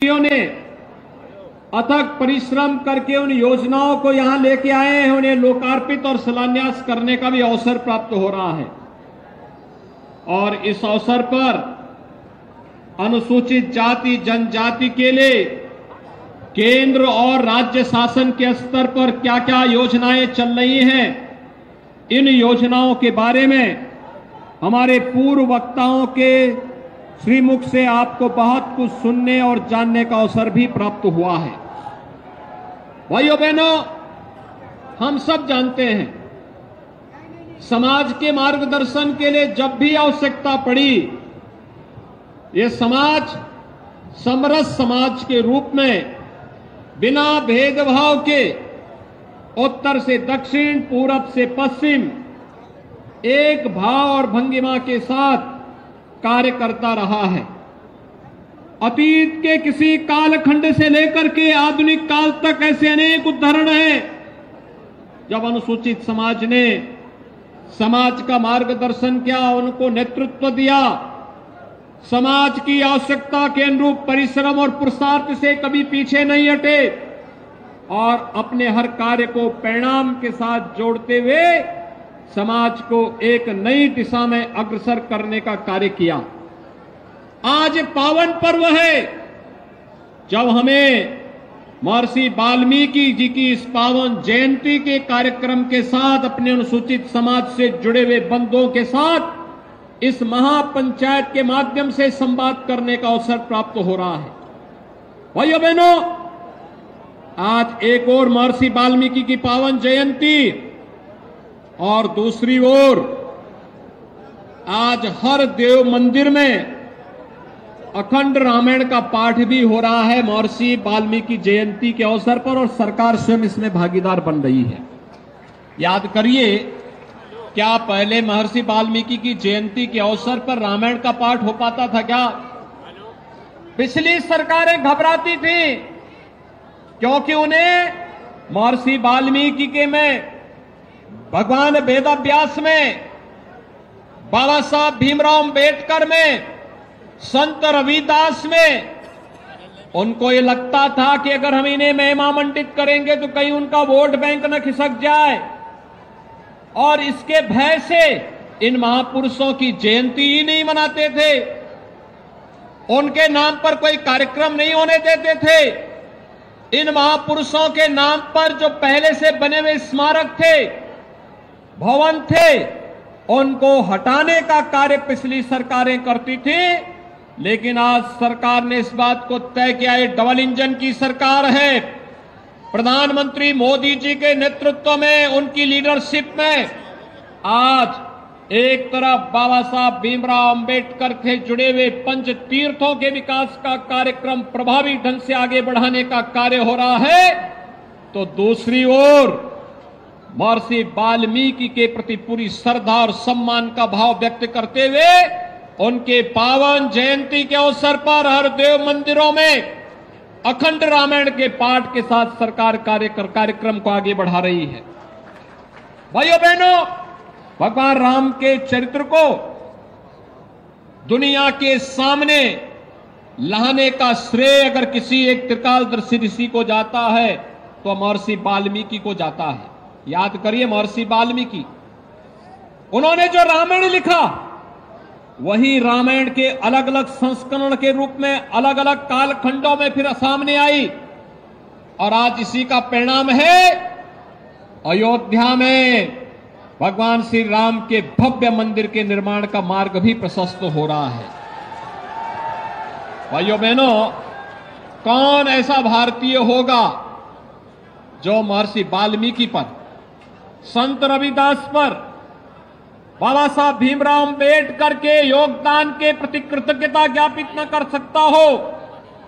ने अथक परिश्रम करके उन योजनाओं को यहां लेके आए हैं, उन्हें लोकार्पित और शिलान्यास करने का भी अवसर प्राप्त हो रहा है। और इस अवसर पर अनुसूचित जाति जनजाति के लिए केंद्र और राज्य शासन के स्तर पर क्या क्या योजनाएं चल रही हैं, इन योजनाओं के बारे में हमारे पूर्व वक्ताओं के श्रीमुख से आपको बहुत कुछ सुनने और जानने का अवसर भी प्राप्त हुआ है। भाइयों बहनों, हम सब जानते हैं समाज के मार्गदर्शन के लिए जब भी आवश्यकता पड़ी, ये समाज समरस समाज के रूप में बिना भेदभाव के उत्तर से दक्षिण, पूरब से पश्चिम एक भाव और भंगिमा के साथ कार्य करता रहा है। अतीत के किसी कालखंड से लेकर के आधुनिक काल तक ऐसे अनेक उदाहरण हैं जब अनुसूचित समाज ने समाज का मार्गदर्शन किया, उनको नेतृत्व दिया, समाज की आवश्यकता के अनुरूप परिश्रम और पुरुषार्थ से कभी पीछे नहीं हटे और अपने हर कार्य को परिणाम के साथ जोड़ते हुए समाज को एक नई दिशा में अग्रसर करने का कार्य किया। आज पावन पर्व है जब हमें महर्षि वाल्मीकि जी की इस पावन जयंती के कार्यक्रम के साथ अपने अनुसूचित समाज से जुड़े हुए बंधुओं के साथ इस महापंचायत के माध्यम से संवाद करने का अवसर प्राप्त हो रहा है। भाइयों बहनों, आज एक और महर्षि वाल्मीकि की पावन जयंती और दूसरी ओर आज हर देव मंदिर में अखंड रामायण का पाठ भी हो रहा है महर्षि वाल्मीकि जयंती के अवसर पर, और सरकार स्वयं इसमें भागीदार बन रही है। याद करिए, क्या पहले महर्षि वाल्मीकि की जयंती के अवसर पर रामायण का पाठ हो पाता था क्या? पिछली सरकारें घबराती थी क्योंकि उन्हें महर्षि वाल्मीकि के में, भगवान वेदव्यास में, बाबा साहब भीमराव अम्बेडकर में, संत रविदास में, उनको ये लगता था कि अगर हम इन्हें महिमा मंडित करेंगे तो कहीं उनका वोट बैंक न खिसक जाए, और इसके भय से इन महापुरुषों की जयंती ही नहीं मनाते थे, उनके नाम पर कोई कार्यक्रम नहीं होने देते थे। इन महापुरुषों के नाम पर जो पहले से बने हुए स्मारक थे, भवन थे, उनको हटाने का कार्य पिछली सरकारें करती थी। लेकिन आज सरकार ने इस बात को तय किया, ये डबल इंजन की सरकार है। प्रधानमंत्री मोदी जी के नेतृत्व में, उनकी लीडरशिप में आज एक तरफ बाबा साहब भीमराव अम्बेडकर से जुड़े हुए पंच तीर्थों के विकास का कार्यक्रम प्रभावी ढंग से आगे बढ़ाने का कार्य हो रहा है, तो दूसरी ओर महर्षि वाल्मीकि के प्रति पूरी श्रद्धा और सम्मान का भाव व्यक्त करते हुए उनके पावन जयंती के अवसर पर हर देव मंदिरों में अखंड रामायण के पाठ के साथ सरकार कार्यक्रम को आगे बढ़ा रही है। भाइयों बहनों, भगवान राम के चरित्र को दुनिया के सामने लाने का श्रेय अगर किसी एक त्रिकालदर्शी ऋषि को जाता है तो महर्षि वाल्मीकि को जाता है। याद करिए, महर्षि वाल्मीकि, उन्होंने जो रामायण लिखा वही रामायण के अलग अलग संस्करण के रूप में अलग अलग कालखंडों में फिर सामने आई, और आज इसी का परिणाम है अयोध्या में भगवान श्री राम के भव्य मंदिर के निर्माण का मार्ग भी प्रशस्त हो रहा है। भाइयों बहनों, कौन ऐसा भारतीय होगा जो महर्षि वाल्मीकि पर, संत रविदास पर, बाबा साहब भीमराव अम्बेडकर के योगदान के प्रति कृतज्ञता ज्ञापित न कर सकता हो?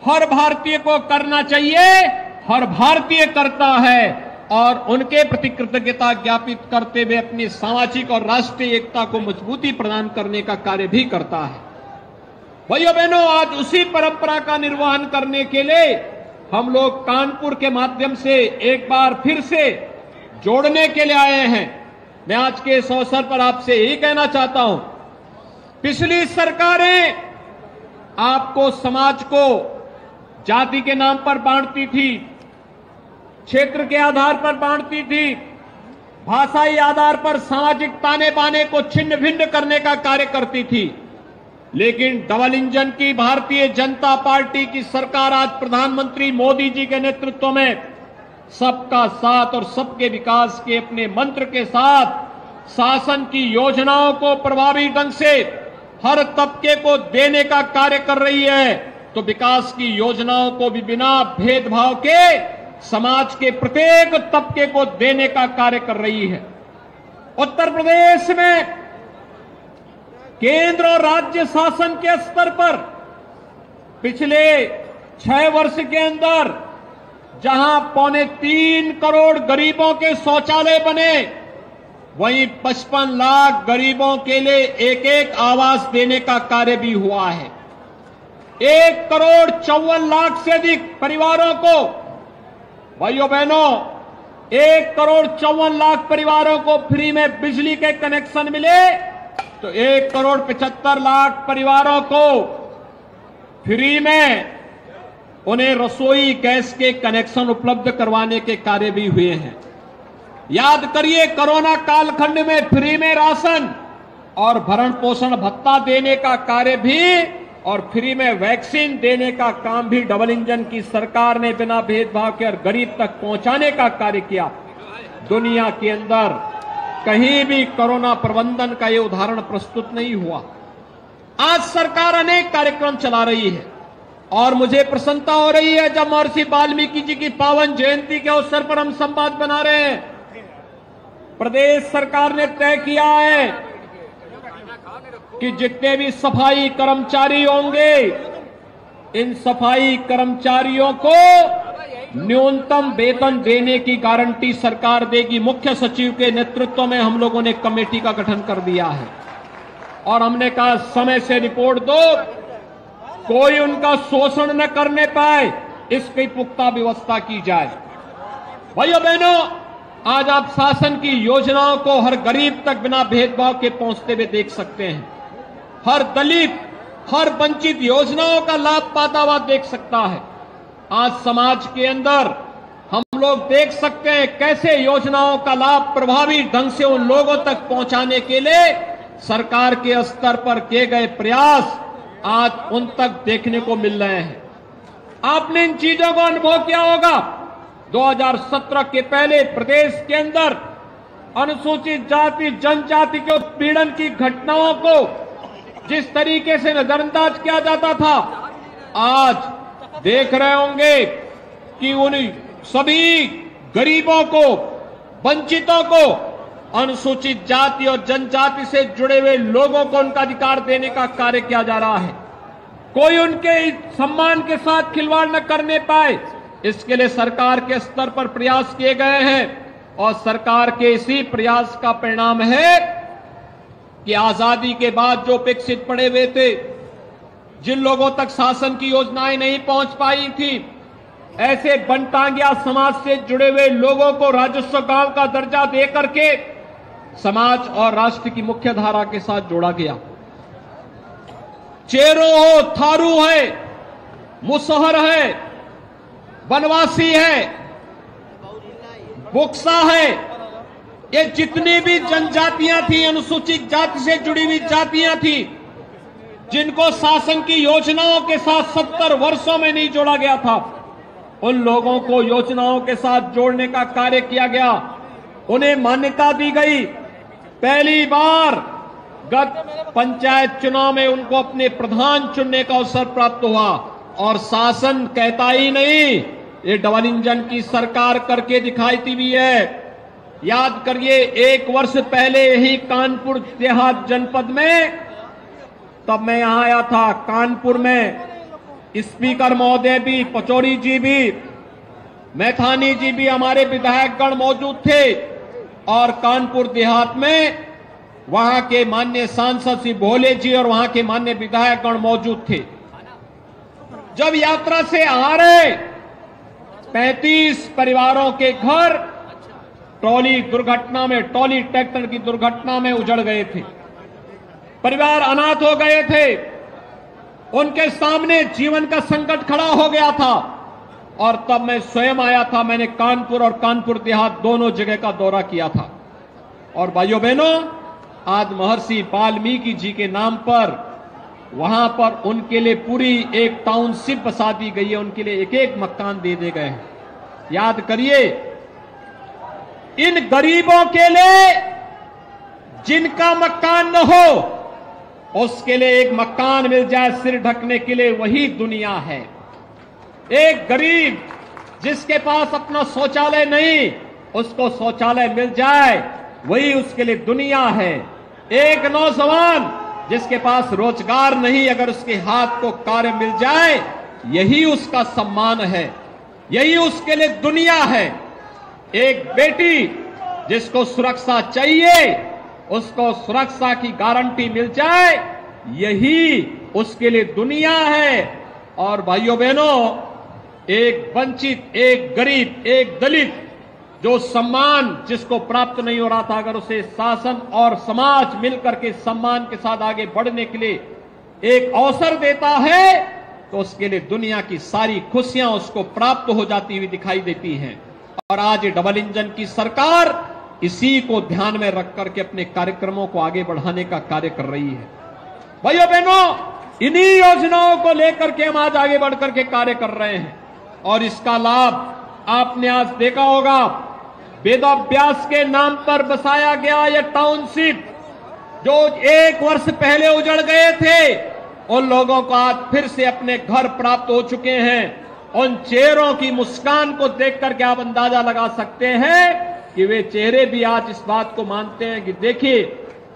हर भारतीय को करना चाहिए, हर भारतीय करता है, और उनके प्रति कृतज्ञता ज्ञापित करते हुए अपनी सामाजिक और राष्ट्रीय एकता को मजबूती प्रदान करने का कार्य भी करता है। भाइयों बहनों, आज उसी परंपरा का निर्वहन करने के लिए हम लोग कानपुर के माध्यम से एक बार फिर से जोड़ने के लिए आए हैं। मैं आज के इस अवसर पर आपसे यही कहना चाहता हूं, पिछली सरकारें आपको, समाज को जाति के नाम पर बांटती थी, क्षेत्र के आधार पर बांटती थी, भाषाई आधार पर सामाजिक ताने बाने को छिन्न भिन्न करने का कार्य करती थी। लेकिन डबल इंजन की भारतीय जनता पार्टी की सरकार आज प्रधानमंत्री मोदी जी के नेतृत्व में सबका साथ और सबके विकास के अपने मंत्र के साथ शासन की योजनाओं को प्रभावी ढंग से हर तबके को देने का कार्य कर रही है। तो विकास की योजनाओं को भी बिना भेदभाव के समाज के प्रत्येक तबके को देने का कार्य कर रही है। उत्तर प्रदेश में केंद्र और राज्य शासन के स्तर पर पिछले 6 वर्ष के अंदर जहां 3.25 करोड़ गरीबों के शौचालय बने, वहीं 55 लाख गरीबों के लिए एक आवास देने का कार्य भी हुआ है। 1,54,00,000 से अधिक परिवारों को, भाइयों बहनों, 1,54,00,000 परिवारों को फ्री में बिजली के कनेक्शन मिले, तो 1,75,00,000 परिवारों को फ्री में उन्हें रसोई गैस के कनेक्शन उपलब्ध करवाने के कार्य भी हुए हैं। याद करिए, कोरोना कालखंड में फ्री में राशन और भरण पोषण भत्ता देने का कार्य भी और फ्री में वैक्सीन देने का काम भी डबल इंजन की सरकार ने बिना भेदभाव के और गरीब तक पहुंचाने का कार्य किया। दुनिया के अंदर कहीं भी कोरोना प्रबंधन का ये उदाहरण प्रस्तुत नहीं हुआ। आज सरकार अनेक कार्यक्रम चला रही है और मुझे प्रसन्नता हो रही है जब महर्षि वाल्मीकि जी की पावन जयंती के अवसर पर हम संवाद बना रहे हैं। प्रदेश सरकार ने तय किया है कि जितने भी सफाई कर्मचारी होंगे, इन सफाई कर्मचारियों को न्यूनतम वेतन देने की गारंटी सरकार देगी। मुख्य सचिव के नेतृत्व में हम लोगों ने कमेटी का गठन कर दिया है और हमने कहा समय से रिपोर्ट दो, कोई उनका शोषण न करने पाए, इसकी पुख्ता व्यवस्था की जाए। भाइयों बहनों, आज आप शासन की योजनाओं को हर गरीब तक बिना भेदभाव के पहुंचते हुए देख सकते हैं। हर दलित, हर वंचित योजनाओं का लाभ पाता हुआ देख सकता है। आज समाज के अंदर हम लोग देख सकते हैं कैसे योजनाओं का लाभ प्रभावी ढंग से उन लोगों तक पहुंचाने के लिए सरकार के स्तर पर किए गए प्रयास आज उन तक देखने को मिल रहे हैं। आपने इन चीजों को अनुभव किया होगा। 2017 के पहले प्रदेश के अंदर अनुसूचित जाति जनजाति के उत्पीड़न की घटनाओं को जिस तरीके से नजरअंदाज किया जाता था, आज देख रहे होंगे कि उन सभी गरीबों को, वंचितों को, अनुसूचित जाति और जनजाति से जुड़े हुए लोगों को उनका अधिकार देने का कार्य किया जा रहा है। कोई उनके सम्मान के साथ खिलवाड़ न करने पाए, इसके लिए सरकार के स्तर पर प्रयास किए गए हैं और सरकार के इसी प्रयास का परिणाम है कि आजादी के बाद जो विकसित पड़े हुए थे, जिन लोगों तक शासन की योजनाएं नहीं पहुंच पाई थी, ऐसे बनटांगिया समाज से जुड़े हुए लोगों को राजस्व गांव का दर्जा दे करके समाज और राष्ट्र की मुख्य धारा के साथ जोड़ा गया। चेरो हो, थारू है, मुसहर है, वनवासी है, बुक्सा है, ये जितनी भी जनजातियां थी, अनुसूचित जाति से जुड़ी हुई जातियां थी, जिनको शासन की योजनाओं के साथ 70 वर्षों में नहीं जोड़ा गया था, उन लोगों को योजनाओं के साथ जोड़ने का कार्य किया गया। उन्हें मान्यता दी गई। पहली बार गत पंचायत चुनाव में उनको अपने प्रधान चुनने का अवसर प्राप्त हुआ और शासन कहता ही नहीं, ये डबल इंजन की सरकार करके दिखाई भी है। याद करिए, 1 वर्ष पहले यही कानपुर देहात जनपद में, तब मैं यहां आया था, कानपुर में स्पीकर महोदय भी, पचौरी जी भी, मैथानी जी भी, हमारे विधायकगण मौजूद थे और कानपुर देहात में वहां के माननीय सांसद श्री भोले जी और वहां के माननीय विधायकगण मौजूद थे। जब यात्रा से आ रहे 35 परिवारों के घर ट्रॉली दुर्घटना में, ट्रॉली ट्रैक्टर की दुर्घटना में उजड़ गए थे। परिवार अनाथ हो गए थे। उनके सामने जीवन का संकट खड़ा हो गया था और तब मैं स्वयं आया था। मैंने कानपुर और कानपुर देहात दोनों जगह का दौरा किया था। और भाइयों बहनों, आज महर्षि वाल्मीकि जी के नाम पर वहां पर उनके लिए पूरी एक टाउनशिप बसा दी गई है, उनके लिए एक एक मकान दे दिए गए हैं। याद करिए, इन गरीबों के लिए जिनका मकान न हो उसके लिए एक मकान मिल जाए सिर ढकने के लिए, वही दुनिया है। एक गरीब जिसके पास अपना शौचालय नहीं, उसको शौचालय मिल जाए, वही उसके लिए दुनिया है। एक नौजवान जिसके पास रोजगार नहीं, अगर उसके हाथ को कार्य मिल जाए, यही उसका सम्मान है, यही उसके लिए दुनिया है। एक बेटी जिसको सुरक्षा चाहिए, उसको सुरक्षा की गारंटी मिल जाए, यही उसके लिए दुनिया है। और भाइयों बहनों, एक वंचित, एक गरीब, एक दलित जो सम्मान जिसको प्राप्त नहीं हो रहा था, अगर उसे शासन और समाज मिलकर के सम्मान के साथ आगे बढ़ने के लिए एक अवसर देता है, तो उसके लिए दुनिया की सारी खुशियां उसको प्राप्त हो जाती हुई दिखाई देती हैं। और आज डबल इंजन की सरकार इसी को ध्यान में रख करके अपने कार्यक्रमों को आगे बढ़ाने का कार्य कर रही है। भाइयों बहनों, इन्हीं योजनाओं को लेकर के हम आज आगे बढ़ करके कार्य कर रहे हैं। और इसका लाभ आपने आज देखा होगा, वेदाभ्यास के नाम पर बसाया गया यह टाउनशिप जो 1 वर्ष पहले उजड़ गए थे, उन लोगों को आज फिर से अपने घर प्राप्त हो चुके हैं। उन चेहरों की मुस्कान को देख करके आप अंदाजा लगा सकते हैं कि वे चेहरे भी आज इस बात को मानते हैं कि देखिए,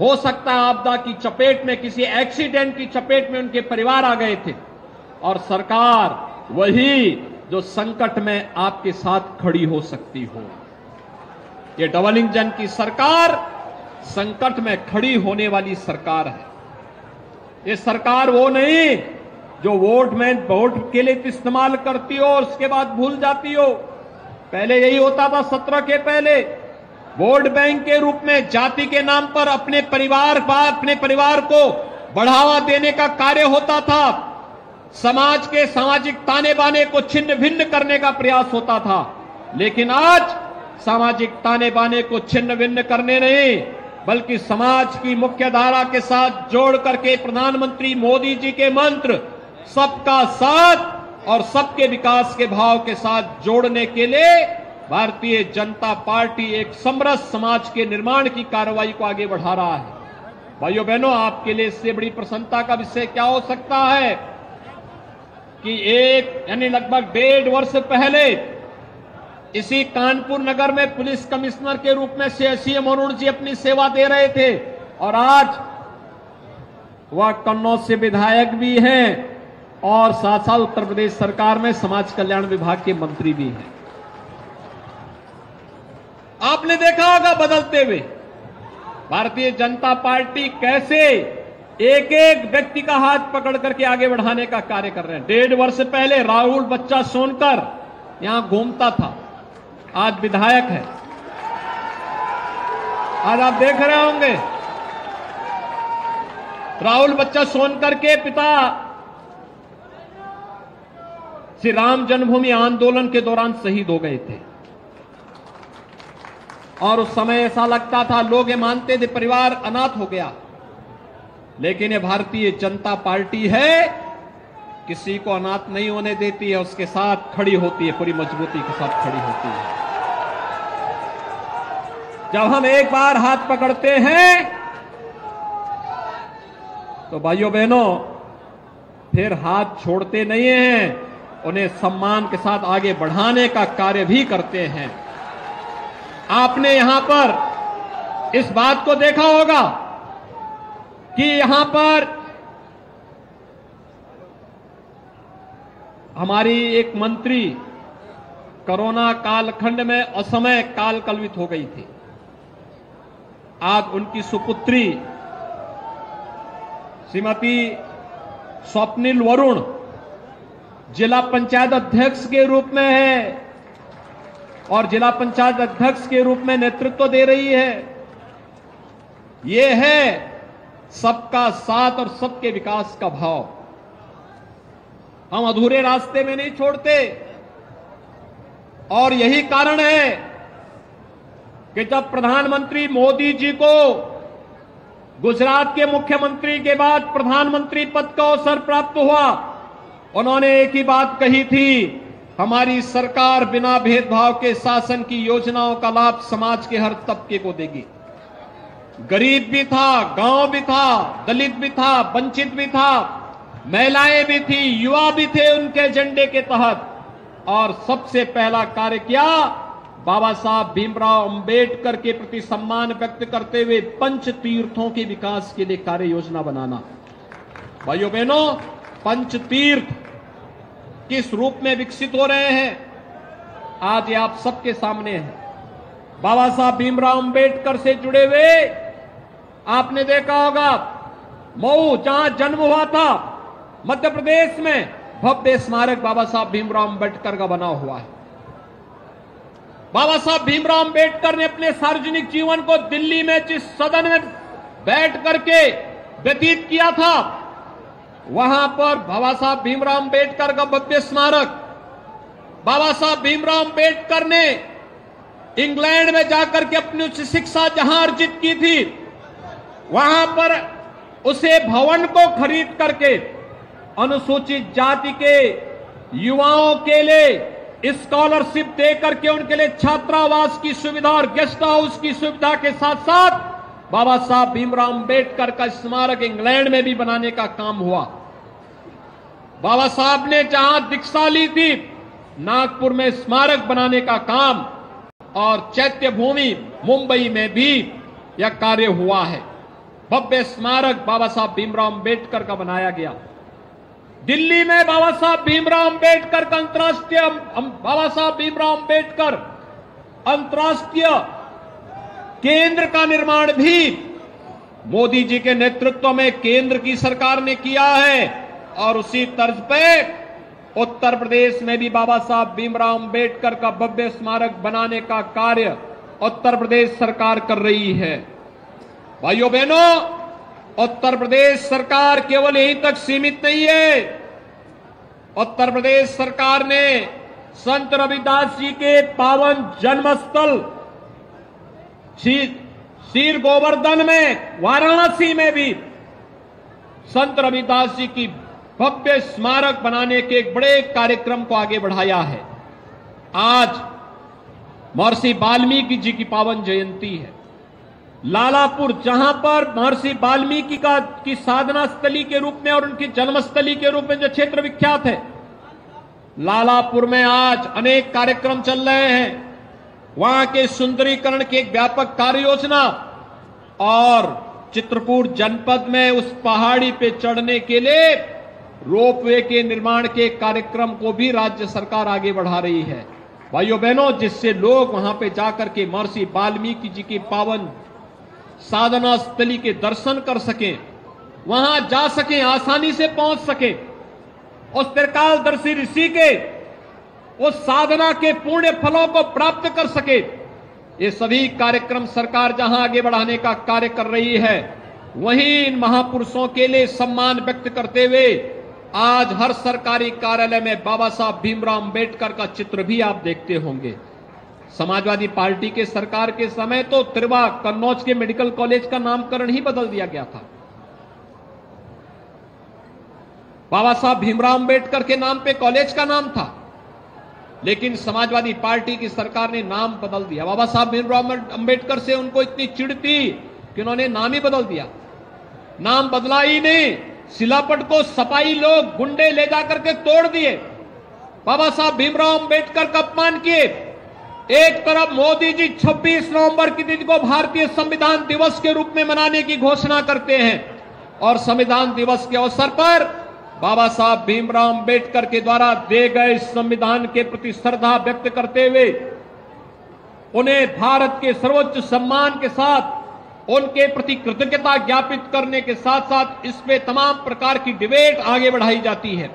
हो सकता है आपदा की चपेट में, किसी एक्सीडेंट की चपेट में उनके परिवार आ गए थे, और सरकार वही जो संकट में आपके साथ खड़ी हो सकती हो। ये डबल इंजन की सरकार संकट में खड़ी होने वाली सरकार है। ये सरकार वो नहीं जो वोट के लिए इस्तेमाल करती हो और उसके बाद भूल जाती हो। पहले यही होता था, 17 के पहले वोट बैंक के रूप में जाति के नाम पर अपने परिवार को बढ़ावा देने का कार्य होता था। समाज के सामाजिक ताने बाने को छिन्न भिन्न करने का प्रयास होता था। लेकिन आज सामाजिक ताने बाने को छिन्न भिन्न करने नहीं, बल्कि समाज की मुख्य धारा के साथ जोड़ करके प्रधानमंत्री मोदी जी के मंत्र सबका साथ और सबके विकास के भाव के साथ जोड़ने के लिए भारतीय जनता पार्टी एक समरस समाज के निर्माण की कार्रवाई को आगे बढ़ा रहा है। भाइयों बहनों, आपके लिए इससे बड़ी प्रसन्नता का विषय क्या हो सकता है कि लगभग 1.5 वर्ष पहले इसी कानपुर नगर में पुलिस कमिश्नर के रूप में सीएम अरुण जी अपनी सेवा दे रहे थे, और आज वह कन्नौज से विधायक भी हैं और साथ साथ उत्तर प्रदेश सरकार में समाज कल्याण विभाग के मंत्री भी हैं। आपने देखा होगा बदलते हुए भारतीय जनता पार्टी कैसे एक एक व्यक्ति का हाथ पकड़ करके आगे बढ़ाने का कार्य कर रहे हैं। 1.5 वर्ष पहले राहुल बच्चा सोनकर यहां घूमता था, आज विधायक है। आज आप देख रहे होंगे राहुल बच्चा सोनकर के पिता श्री राम जन्मभूमि आंदोलन के दौरान शहीद हो गए थे, और उस समय ऐसा लगता था, लोग ये मानते थे परिवार अनाथ हो गया। लेकिन ये भारतीय जनता पार्टी है, किसी को अनाथ नहीं होने देती है, उसके साथ खड़ी होती है, पूरी मजबूती के साथ खड़ी होती है। जब हम एक बार हाथ पकड़ते हैं तो भाइयों बहनों फिर हाथ छोड़ते नहीं हैं, उन्हें सम्मान के साथ आगे बढ़ाने का कार्य भी करते हैं। आपने यहां पर इस बात को देखा होगा कि यहां पर हमारी एक मंत्री कोरोना कालखंड में असमय काल कलवित हो गई थी। आज उनकी सुपुत्री श्रीमती स्वप्निल वरुण जिला पंचायत अध्यक्ष के रूप में है और जिला पंचायत अध्यक्ष के रूप में नेतृत्व दे रही है। ये है सबका साथ और सबके विकास का भाव। हम अधूरे रास्ते में नहीं छोड़ते। और यही कारण है कि जब प्रधानमंत्री मोदी जी को गुजरात के मुख्यमंत्री के बाद प्रधानमंत्री पद का अवसर प्राप्त हुआ, उन्होंने एक ही बात कही थी, हमारी सरकार बिना भेदभाव के शासन की योजनाओं का लाभ समाज के हर तबके को देगी। गरीब भी था, गांव भी था, दलित भी था, वंचित भी था, महिलाएं भी थी, युवा भी थे उनके एजेंडे के तहत। और सबसे पहला कार्य किया, बाबा साहब भीमराव अंबेडकर के प्रति सम्मान व्यक्त करते हुए पंच तीर्थों के विकास के लिए कार्य योजना बनाना। भाइयों बहनों, पंच तीर्थ किस रूप में विकसित हो रहे हैं, आज ये आप सबके सामने है। बाबा साहब भीमराव अंबेडकर से जुड़े हुए आपने देखा होगा, मऊ जहां जन्म हुआ था मध्य प्रदेश में, भव्य स्मारक बाबा साहब भीमराव अंबेडकर का बना हुआ है। बाबा साहब भीमराव अंबेडकर ने अपने सार्वजनिक जीवन को दिल्ली में जिस सदन में बैठ करके व्यतीत किया था, वहां पर बाबा साहब भीमराव अंबेडकर का भव्य स्मारक, बाबा साहब भीमराव अंबेडकर ने इंग्लैंड में जाकर के अपनी उच्च शिक्षा जहां अर्जित की थी, वहां पर उसे भवन को खरीद करके अनुसूचित जाति के युवाओं के लिए स्कॉलरशिप देकर के उनके लिए छात्रावास की सुविधा और गेस्ट हाउस की सुविधा के साथ साथ बाबा साहब भीमराव अंबेडकर का स्मारक इंग्लैंड में भी बनाने का काम हुआ। बाबा साहब ने जहां दीक्षा ली थी, नागपुर में स्मारक बनाने का काम, और चैत्य भूमि मुंबई में भी यह कार्य हुआ है। भव्य स्मारक बाबा साहब भीमराव अंबेडकर का बनाया गया। दिल्ली में बाबा साहब भीमराव अंबेडकर का अंतर्राष्ट्रीय बाबा साहब भीमराव अंबेडकर अंतर्राष्ट्रीय केंद्र का निर्माण भी मोदी जी के नेतृत्व में केंद्र की सरकार ने किया है। और उसी तर्ज पे उत्तर प्रदेश में भी बाबा साहब भीमराव अंबेडकर का भव्य स्मारक बनाने का कार्य उत्तर प्रदेश सरकार कर रही है। भाइयों बहनों, उत्तर प्रदेश सरकार केवल यहीं तक सीमित नहीं है। उत्तर प्रदेश सरकार ने संत रविदास जी के पावन जन्मस्थल शीर गोवर्धन में, वाराणसी में भी संत रविदास जी की भव्य स्मारक बनाने के एक बड़े कार्यक्रम को आगे बढ़ाया है। आज महर्षि वाल्मीकि जी की पावन जयंती है। लालापुर, जहां पर महर्षि वाल्मीकि की साधना स्थली के रूप में और उनकी जन्मस्थली के रूप में जो क्षेत्र विख्यात है, लालापुर में आज अनेक कार्यक्रम चल रहे हैं। वहां के सुंदरीकरण की एक व्यापक कार्य योजना, और चित्रकूट जनपद में उस पहाड़ी पे चढ़ने के लिए रोपवे के निर्माण के कार्यक्रम को भी राज्य सरकार आगे बढ़ा रही है। भाइयों बहनों, जिससे लोग वहां पे जाकर के महर्षि वाल्मीकि जी की पावन साधना स्थली के दर्शन कर सकें, वहां जा सकें, आसानी से पहुंच सके, उस त्रिकालदर्शी ऋषि के उस साधना के पुण्य फलों को प्राप्त कर सके। ये सभी कार्यक्रम सरकार जहां आगे बढ़ाने का कार्य कर रही है, वहीं इन महापुरुषों के लिए सम्मान व्यक्त करते हुए आज हर सरकारी कार्यालय में बाबा साहब भीमराव अंबेडकर का चित्र भी आप देखते होंगे। समाजवादी पार्टी के सरकार के समय तो त्रिवा कन्नौज के मेडिकल कॉलेज का नामकरण ही बदल दिया गया था। बाबा साहब भीमराव अंबेडकर के नाम पे कॉलेज का नाम था, लेकिन समाजवादी पार्टी की सरकार ने नाम बदल दिया। बाबा साहब भीमराव अंबेडकर से उनको इतनी चिढ़ थी कि उन्होंने नाम ही बदल दिया। नाम बदला ही नहीं, शिलापट को सपाई लोग गुंडे ले जाकर के तोड़ दिए। बाबा साहब भीमराव अंबेडकर का अपमान किए। एक तरफ मोदी जी 26 नवंबर की तिथि को भारतीय संविधान दिवस के रूप में मनाने की घोषणा करते हैं, और संविधान दिवस के अवसर पर बाबा साहब भीमराव अंबेडकर के द्वारा दिए गए संविधान के प्रति श्रद्धा व्यक्त करते हुए उन्हें भारत के सर्वोच्च सम्मान के साथ उनके प्रति कृतज्ञता ज्ञापित करने के साथ साथ इस पे तमाम प्रकार की डिबेट आगे बढ़ाई जाती है।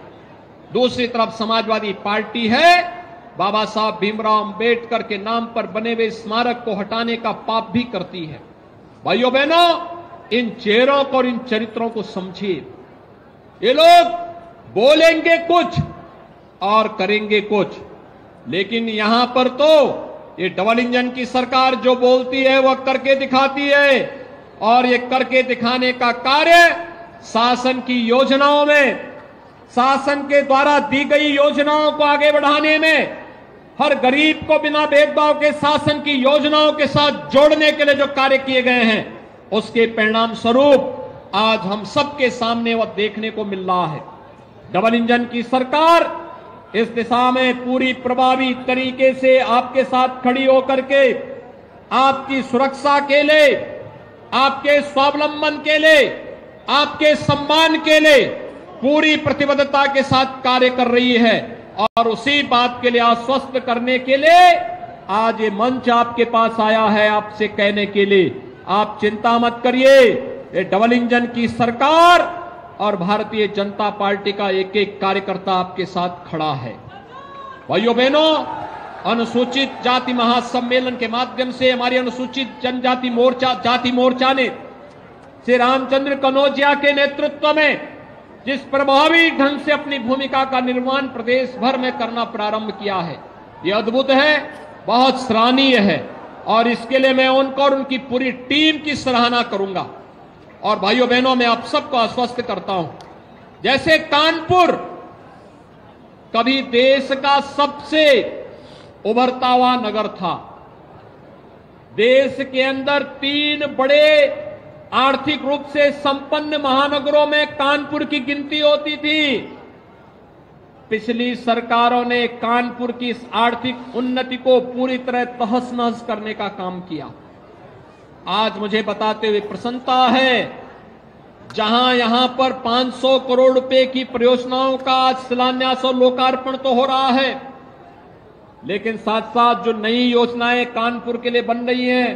दूसरी तरफ समाजवादी पार्टी है, बाबा साहब भीमराव अंबेडकर के नाम पर बने हुए स्मारक को हटाने का पाप भी करती है। भाइयों बहनों, इन चेहरों को और इन चरित्रों को समझिए। ये लोग बोलेंगे कुछ और करेंगे कुछ। लेकिन यहां पर तो ये डबल इंजन की सरकार जो बोलती है वह करके दिखाती है, और ये करके दिखाने का कार्य शासन की योजनाओं में, शासन के द्वारा दी गई योजनाओं को आगे बढ़ाने में, हर गरीब को बिना भेदभाव के शासन की योजनाओं के साथ जोड़ने के लिए जो कार्य किए गए हैं, उसके परिणाम स्वरूप आज हम सबके सामने वह देखने को मिल रहा है। डबल इंजन की सरकार इस दिशा में पूरी प्रभावी तरीके से आपके साथ खड़ी होकर के आपकी सुरक्षा के लिए, आपके स्वावलंबन के लिए, आपके सम्मान के लिए पूरी प्रतिबद्धता के साथ कार्य कर रही है। और उसी बात के लिए आश्वस्त करने के लिए आज ये मंच आपके पास आया है, आपसे कहने के लिए आप चिंता मत करिए। ये डबल इंजन की सरकार और भारतीय जनता पार्टी का एक एक कार्यकर्ता आपके साथ खड़ा है। भाइयों बहनों, अनुसूचित जाति महासम्मेलन के माध्यम से हमारी अनुसूचित जनजाति मोर्चा, जाति मोर्चा ने श्री रामचंद्र कनौजिया के नेतृत्व में जिस प्रभावी ढंग से अपनी भूमिका का निर्माण प्रदेश भर में करना प्रारंभ किया है, यह अद्भुत है, बहुत सराहनीय है। और इसके लिए मैं उनको और उनकी पूरी टीम की सराहना करूंगा। और भाइयों बहनों, मैं आप सबको आश्वस्त करता हूं, जैसे कानपुर कभी देश का सबसे उभरता हुआ नगर था, देश के अंदर 3 बड़े आर्थिक रूप से संपन्न महानगरों में कानपुर की गिनती होती थी। पिछली सरकारों ने कानपुर की इस आर्थिक उन्नति को पूरी तरह तहस नहस करने का काम किया। आज मुझे बताते हुए प्रसन्नता है, जहां यहां पर 500 करोड़ रुपए की परियोजनाओं का आज शिलान्यास और लोकार्पण तो हो रहा है, लेकिन साथ साथ जो नई योजनाएं कानपुर के लिए बन रही हैं,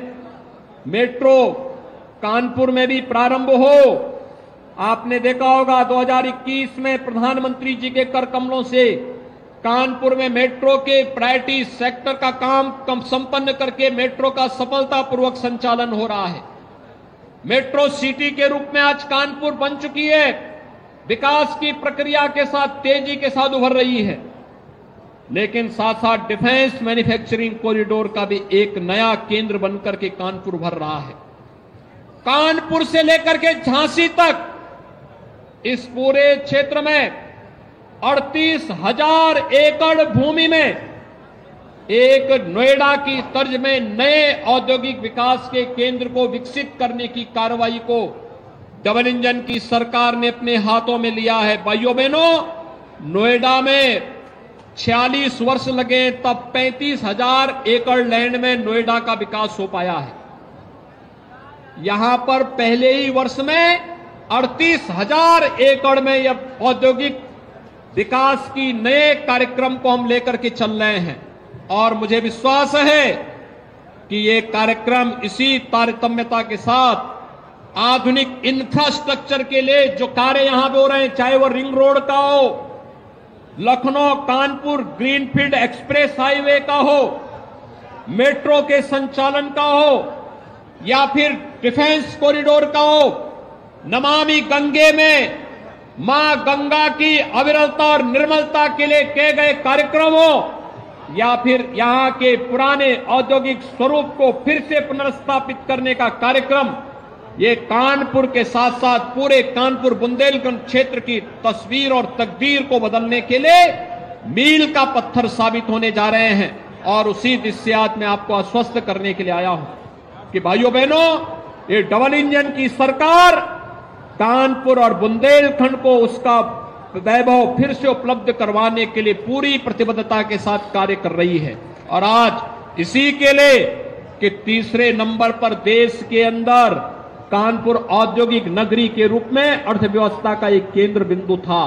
मेट्रो कानपुर में भी प्रारंभ हो। आपने देखा होगा 2021 में प्रधानमंत्री जी के कर कमलों से कानपुर में मेट्रो के प्रायोरिटी सेक्टर का काम संपन्न करके मेट्रो का सफलतापूर्वक संचालन हो रहा है। मेट्रो सिटी के रूप में आज कानपुर बन चुकी है, विकास की प्रक्रिया के साथ तेजी के साथ उभर रही है। लेकिन साथ साथ डिफेंस मैन्युफैक्चरिंग कॉरिडोर का भी एक नया केंद्र बनकर के कानपुर उभर रहा है। कानपुर से लेकर के झांसी तक इस पूरे क्षेत्र में 38,000 एकड़ भूमि में एक नोएडा की तर्ज में नए औद्योगिक विकास के केंद्र को विकसित करने की कार्रवाई को डबल इंजन की सरकार ने अपने हाथों में लिया है। भाइयों बहनों, नोएडा में 46 वर्ष लगे, तब 35,000 एकड़ लैंड में नोएडा का विकास हो पाया है। यहां पर पहले ही वर्ष में 38,000 एकड़ में यह औद्योगिक विकास की नए कार्यक्रम को हम लेकर के चल रहे हैं। और मुझे विश्वास है कि ये कार्यक्रम इसी तारतम्यता के साथ आधुनिक इंफ्रास्ट्रक्चर के लिए जो कार्य यहां पे हो रहे हैं, चाहे वो रिंग रोड का हो, Lucknow Kanpur greenfield express highway का हो, मेट्रो के संचालन का हो, या फिर डिफेंस कॉरिडोर का हो, नमामि गंगे में मां गंगा की अविरलता और निर्मलता के लिए किए गए कार्यक्रम हो, या फिर यहां के पुराने औद्योगिक स्वरूप को फिर से पुनर्स्थापित करने का कार्यक्रम, ये कानपुर के साथ साथ पूरे कानपुर बुंदेलखंड क्षेत्र की तस्वीर और तकदीर को बदलने के लिए मील का पत्थर साबित होने जा रहे हैं। और उसी दृष्टि आज मैं आपको आश्वस्त करने के लिए आया हूं कि भाइयों बहनों, ये डबल इंजन की सरकार कानपुर और बुंदेलखंड को उसका वैभव फिर से उपलब्ध करवाने के लिए पूरी प्रतिबद्धता के साथ कार्य कर रही है। और आज इसी के लिए कि तीसरे नंबर पर देश के अंदर कानपुर औद्योगिक नगरी के रूप में अर्थव्यवस्था का एक केंद्र बिंदु था,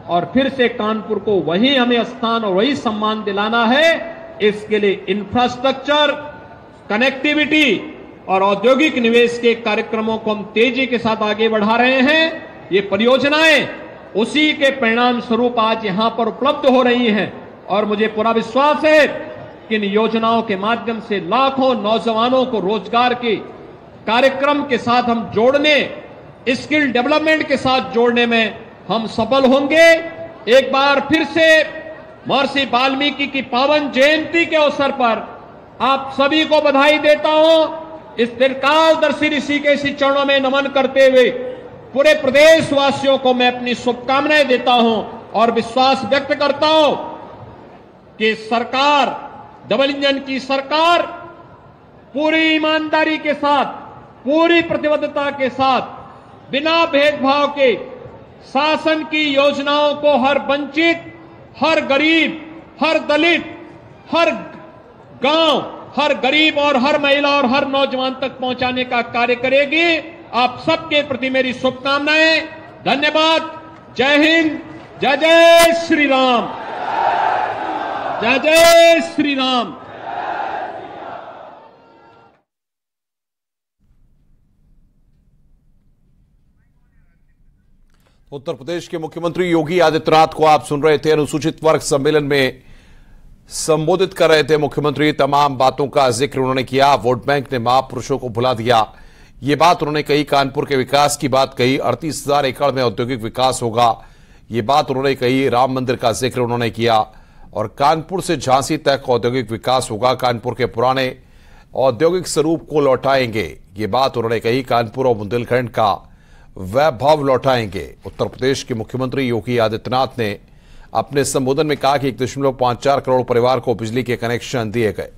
और फिर से कानपुर को वही हमें स्थान और वही सम्मान दिलाना है। इसके लिए इंफ्रास्ट्रक्चर, कनेक्टिविटी और औद्योगिक निवेश के कार्यक्रमों को हम तेजी के साथ आगे बढ़ा रहे हैं। ये परियोजनाएं उसी के परिणाम स्वरूप आज यहां पर उपलब्ध हो रही हैं। और मुझे पूरा विश्वास है कि इन योजनाओं के माध्यम से लाखों नौजवानों को रोजगार के कार्यक्रम के साथ हम जोड़ने, स्किल डेवलपमेंट के साथ जोड़ने में हम सफल होंगे। एक बार फिर से महर्षि वाल्मीकि की पावन जयंती के अवसर पर आप सभी को बधाई देता हूं। इस त्रिकालदर्शी ऋषि के इसी चरणों में नमन करते हुए पूरे प्रदेशवासियों को मैं अपनी शुभकामनाएं देता हूं और विश्वास व्यक्त करता हूं कि सरकार, डबल इंजन की सरकार पूरी ईमानदारी के साथ, पूरी प्रतिबद्धता के साथ, बिना भेदभाव के शासन की योजनाओं को हर वंचित, हर गरीब, हर दलित, हर गांव, हर गरीब और हर महिला और हर नौजवान तक पहुंचाने का कार्य करेगी। आप सबके प्रति मेरी शुभकामनाएं। धन्यवाद। जय हिंद। जय जय श्री राम। जय जय श्री राम। उत्तर प्रदेश के मुख्यमंत्री योगी आदित्यनाथ को आप सुन रहे थे। अनुसूचित वर्ग सम्मेलन में संबोधित कर रहे थे मुख्यमंत्री। तमाम बातों का जिक्र उन्होंने किया। वोट बैंक ने महापुरुषों को भुला दिया, ये बात उन्होंने कही। कानपुर के विकास की बात कही। 38,000 एकड़ में औद्योगिक विकास होगा, ये बात उन्होंने कही। राम मंदिर का जिक्र उन्होंने किया और कानपुर से झांसी तक औद्योगिक विकास होगा। कानपुर के पुराने औद्योगिक स्वरूप को लौटाएंगे, ये बात उन्होंने कही। कानपुर और बुंदेलखंड का वैभव लौटाएंगे। उत्तर प्रदेश के मुख्यमंत्री योगी आदित्यनाथ ने अपने संबोधन में कहा कि 1.54 करोड़ परिवार को बिजली के कनेक्शन दिए गए।